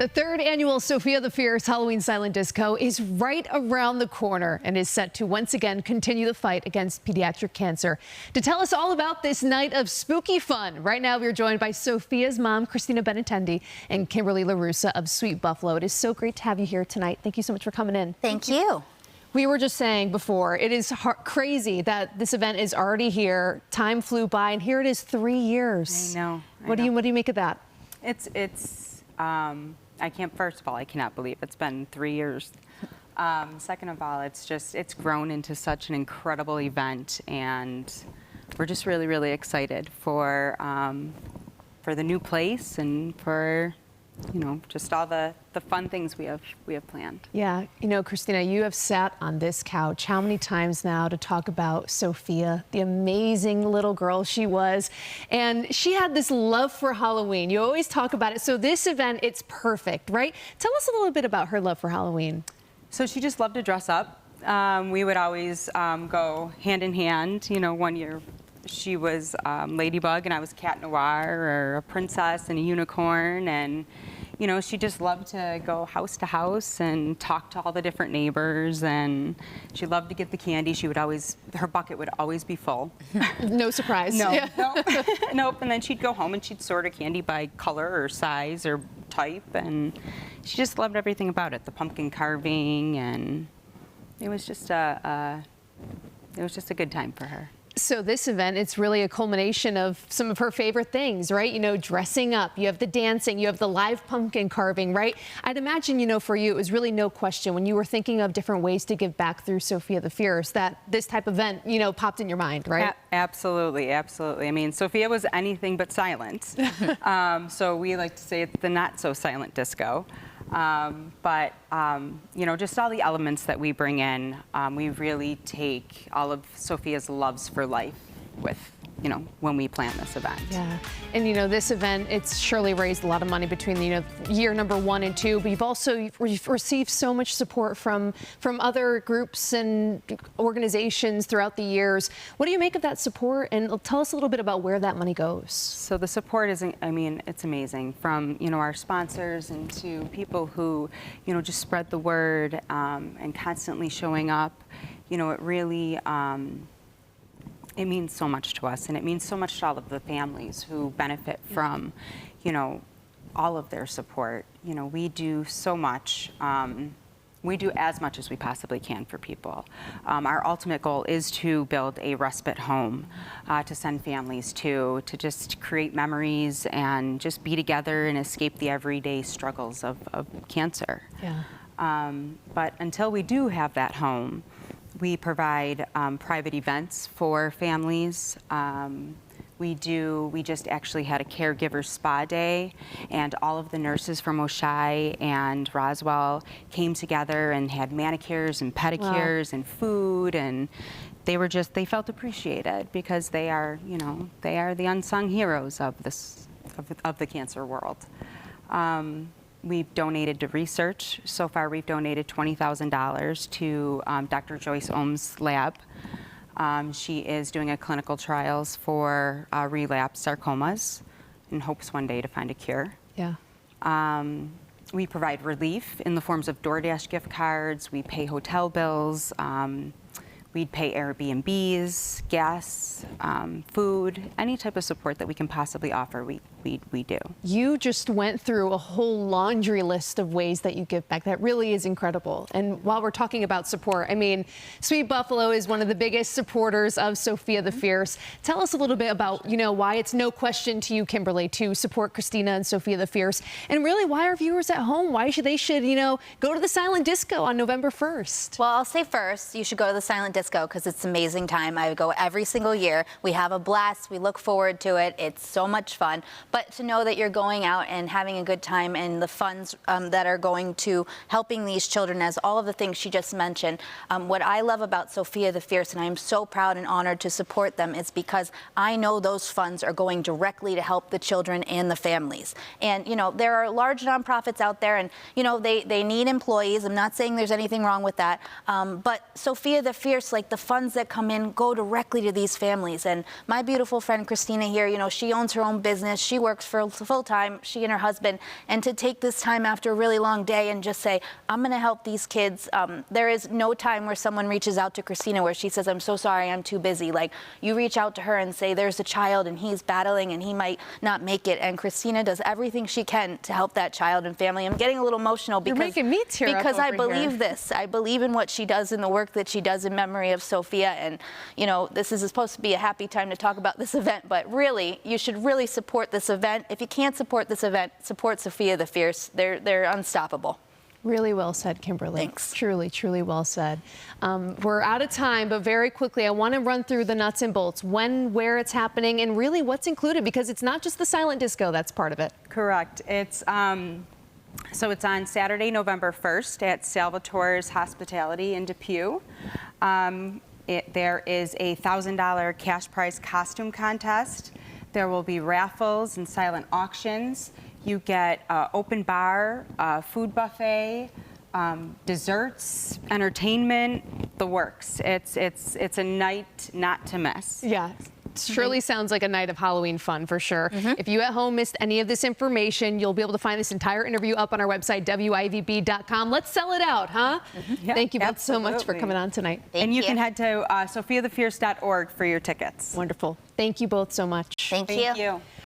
The third annual Sophia the Fierce Halloween Silent Disco is right around the corner and is set to once again continue the fight against pediatric cancer. To tell us all about this night of spooky fun, right now we're joined by Sophia's mom, Christina Benintendi, and Kimberly LaRussa of Sweet Buffalo. It is so great to have you here tonight. Thank you so much for coming in. Thank you. We were just saying before, it is crazy that this event is already here. Time flew by, and here it is 3 years. I know. What do you make of that? First of all, I cannot believe it's been 3 years. Second of all, it's grown into such an incredible event, and we're just really, really excited for the new place and for, just all the fun things we have planned. Yeah, Christina, you have sat on this couch how many times now to talk about Sophia, the amazing little girl she was, and she had this love for Halloween. You always talk about it. So this event, it's perfect, right? Tell us a little bit about her love for Halloween. So she just loved to dress up. We would always go hand in hand. 1 year she was Ladybug and I was Cat Noir, or a princess and a unicorn, and she just loved to go house to house and talk to all the different neighbors, and she loved to get the candy. Her bucket would always be full. No surprise. No, yeah. Nope. And then she'd go home and she'd sort her candy by color or size or type, and she just loved everything about it. The pumpkin carving, and it was just a good time for her. So this event, it's really a culmination of some of her favorite things, right? Dressing up, you have the dancing, you have the live pumpkin carving, right? I'd imagine, for you, it was really no question when you were thinking of different ways to give back through Sophia the Fierce that this type of event, popped in your mind, right? Absolutely, absolutely. I mean, Sophia was anything but silent. So we like to say it's the not so silent disco. Just all the elements that we bring in, we really take all of Sophia's loves for life with, when we plan this event. Yeah, and this event, it's surely raised a lot of money between year number 1 and 2, but you've also received so much support from other groups and organizations throughout the years. What do you make of that support, and tell us a little bit about where that money goes? So the support is, it's amazing, from our sponsors and to people who just spread the word and constantly showing up. It really it means so much to us, and it means so much to all of the families who benefit from, all of their support. We do so much. We do as much as we possibly can for people. Our ultimate goal is to build a respite home to send families to just create memories and just be together and escape the everyday struggles of cancer. Yeah. But until we do have that home, we provide private events for families. We just actually had a caregiver spa day, and all of the nurses from Oshai and Roswell came together and had manicures and pedicures and food, and they felt appreciated because they are the unsung heroes of the cancer world. We've donated to research. So far, we've donated $20,000 to Dr. Joyce Ohm's lab. She is doing a clinical trials for relapsed sarcomas and hopes one day to find a cure. Yeah. We provide relief in the forms of DoorDash gift cards. We pay hotel bills. We'd pay Airbnbs, gas, food, any type of support that we can possibly offer, we do. You just went through a whole laundry list of ways that you give back. That really is incredible. And while we're talking about support, Sweet Buffalo is one of the biggest supporters of Sophia the Fierce. Tell us a little bit about, why it's no question to you, Kimberly, to support Christina and Sophia the Fierce, and really why our viewers at home, they should, go to the Silent Disco on November 1st. Well, I'll say first, you should go to the Silent Disco because it's an amazing time. I go every single year. We have a blast. We look forward to it. It's so much fun. But to know that you're going out and having a good time, and the funds that are going to helping these children, as all of the things she just mentioned, what I love about Sophia the Fierce, and I'm so proud and honored to support them, is because I know those funds are going directly to help the children and the families. And, there are large nonprofits out there, and, they need employees. I'm not saying there's anything wrong with that. But Sophia the Fierce like the funds that come in go directly to these families. And my beautiful friend Christina here, you know, she owns her own business. She works for full time, she and her husband. And to take this time after a really long day and just say, I'm going to help these kids. There is no time where someone reaches out to Christina where she says, I'm so sorry, I'm too busy. Like, you reach out to her and say, there's a child and he's battling and he might not make it. And Christina does everything she can to help that child and family. I'm getting a little emotional because, You're making me tear up because I over believe here. this. I believe in what she does and the work that she does in memory of Sophia. And, you know, this is supposed to be a happy time to talk about this event, but really, you should really support this event. If you can't support this event, support Sophia the Fierce. They're unstoppable. Really well said, Kimberly. Thanks. Truly, truly well said. We're out of time, but very quickly, I want to run through the nuts and bolts, when, where it's happening, and really what's included, because it's not just the silent disco that's part of it. Correct. It's so it's on Saturday, November 1st at Salvatore's Hospitality in Depew. There is a $1,000 cash prize costume contest. There will be raffles and silent auctions. You get open bar, food buffet, desserts, entertainment, the works. It's a night not to miss. Yeah. Surely sounds like a night of Halloween fun for sure. If you at home missed any of this information, you'll be able to find this entire interview up on our website, WIVB.com. Let's sell it out, huh? Yeah, Thank you both so much for absolutely. coming on tonight. And you can head to sophiathefierce.org for your tickets. Wonderful. Thank you both so much. Thank you. Thank you.